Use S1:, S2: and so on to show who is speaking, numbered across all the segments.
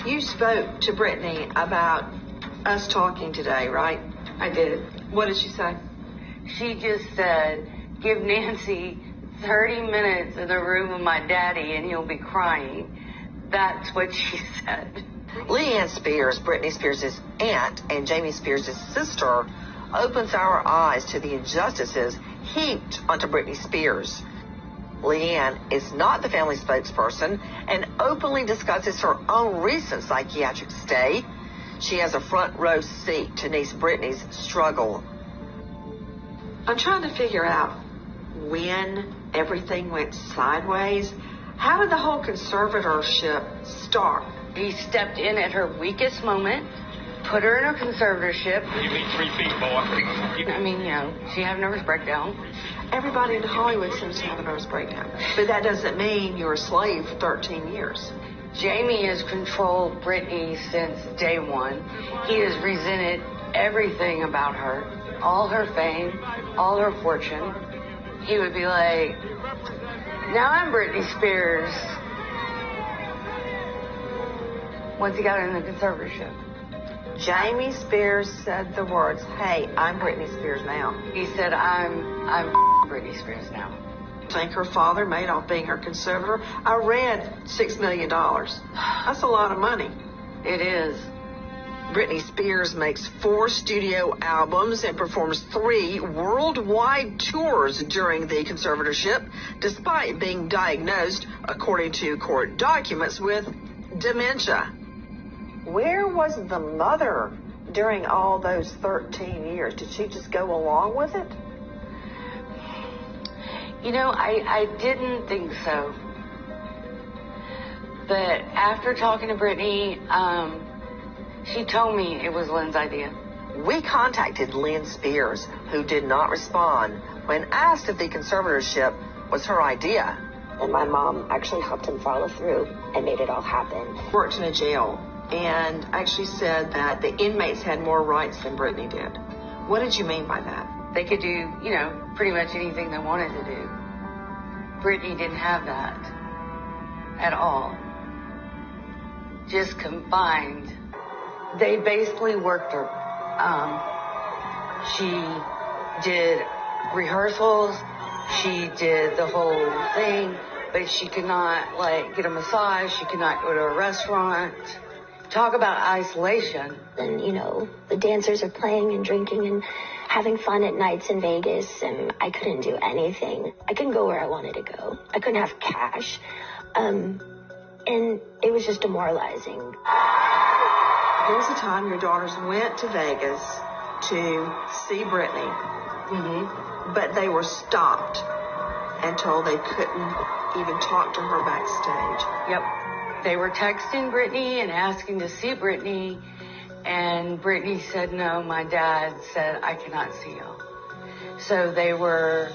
S1: You spoke to Brittany about us talking today, right?
S2: I did.
S1: What did she say?
S2: She just said, give Nancy 30 minutes in the room with my daddy and he'll be crying. That's what she said.
S3: Leanne Spears, Britney Spears' aunt and Jamie Spears' sister, opens our eyes to the injustices heaped onto Britney Spears. Leanne is not the family spokesperson and openly discusses her own recent psychiatric stay. She has a front row seat to niece Britney's struggle.
S1: I'm trying to figure out when everything went sideways. How did the whole conservatorship start?
S2: He stepped in at her weakest moment, put her in her conservatorship.
S4: You mean 3 feet, boy.
S2: I mean, she had a nervous breakdown.
S1: Everybody in Hollywood seems to have a nervous breakdown. But that doesn't mean you're a slave for 13 years.
S2: Jamie has controlled Britney since day one. He has resented everything about her, all her fame, all her fortune. He would be like, now I'm Britney Spears. Once he got her in the conservatorship.
S3: Jamie Spears said the words, hey, I'm Britney Spears now.
S2: He said, I'm Britney Spears now.
S1: I think her father made off being her conservator. I read $6 million. That's a lot of money.
S2: It is.
S3: Britney Spears makes 4 studio albums and performs 3 worldwide tours during the conservatorship, despite being diagnosed, according to court documents, with dementia. Where was the mother during all those 13 years? Did she just go along with it?
S2: I didn't think so. But after talking to Britney, she told me it was Lynn's idea.
S3: We contacted Lynn Spears, who did not respond when asked if the conservatorship was her idea.
S5: And my mom actually helped him follow through and made it all happen.
S1: Worked in a jail and actually said that the inmates had more rights than Britney did. What did you mean by that?
S2: They could do, pretty much anything they wanted to do. Britney didn't have that at all. Just confined. They basically worked her. She did rehearsals. She did the whole thing, but she could not, get a massage. She could not go to a restaurant. Talk about isolation.
S5: And, the dancers are playing and drinking and having fun at nights in Vegas, and I couldn't do anything. I couldn't go where I wanted to go. I couldn't have cash. And it was just demoralizing.
S1: There was a time your daughters went to Vegas to see Britney, but they were stopped and told they couldn't even talk to her backstage.
S2: Yep. They were texting Britney and asking to see Britney, and Britney said, no, my dad said, I cannot see you. So they were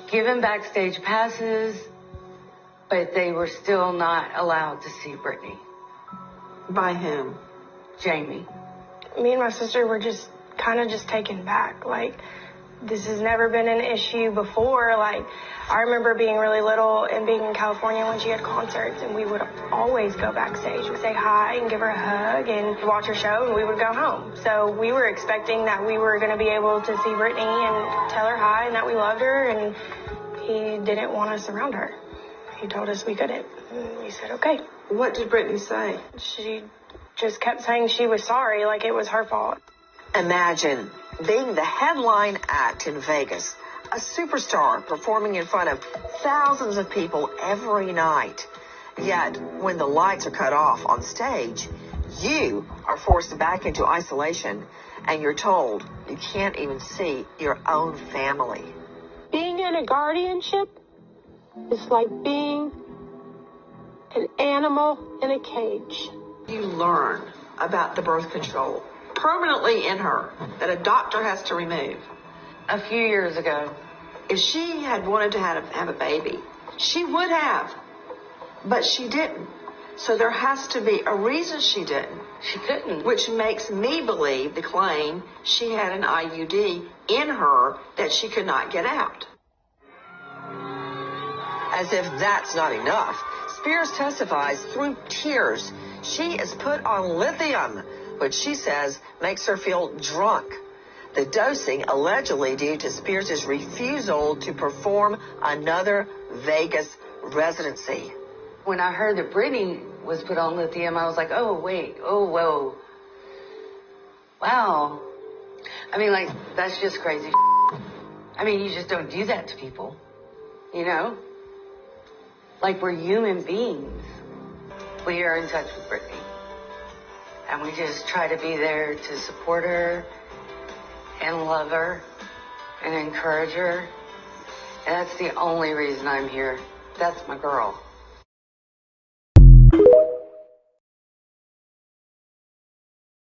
S2: given backstage passes, but they were still not allowed to see Britney.
S1: By whom?
S2: Jamie.
S6: Me and my sister were just kind of taken back. This has never been an issue before. I remember being really little and being in California when she had concerts, and we would always go backstage and say hi and give her a hug and watch her show, and we would go home. So we were expecting that we were going to be able to see Britney and tell her hi and that we loved her, and he didn't want us around her. He told us we couldn't, and we said, okay.
S1: What did Britney say?
S6: She just kept saying she was sorry, like it was her fault.
S3: Imagine being the headline act in Vegas, a superstar performing in front of thousands of people every night. Yet, when the lights are cut off on stage, you are forced back into isolation, and you're told you can't even see your own family.
S7: Being in a guardianship is like being an animal in a cage.
S1: You learn about the birth control permanently in her that a doctor has to remove.
S2: A few years ago.
S1: If she had wanted to have a baby, she would have, but she didn't. So there has to be a reason she didn't.
S2: She couldn't.
S1: Which makes me believe the claim she had an IUD in her that she could not get out.
S3: As if that's not enough, Spears testifies through tears She is put on lithium, which she says makes her feel drunk. The dosing allegedly due to Spears' refusal to perform another Vegas residency.
S2: When I heard that Britney was put on lithium, I was like, oh, wait, oh, whoa. Wow. I mean, like, that's just crazy. I mean, you just don't do that to people, you know? Like, we're human beings. We are in touch with Britney. And we just try to be there to support her and love her and encourage her. And that's the only reason I'm here. That's my girl.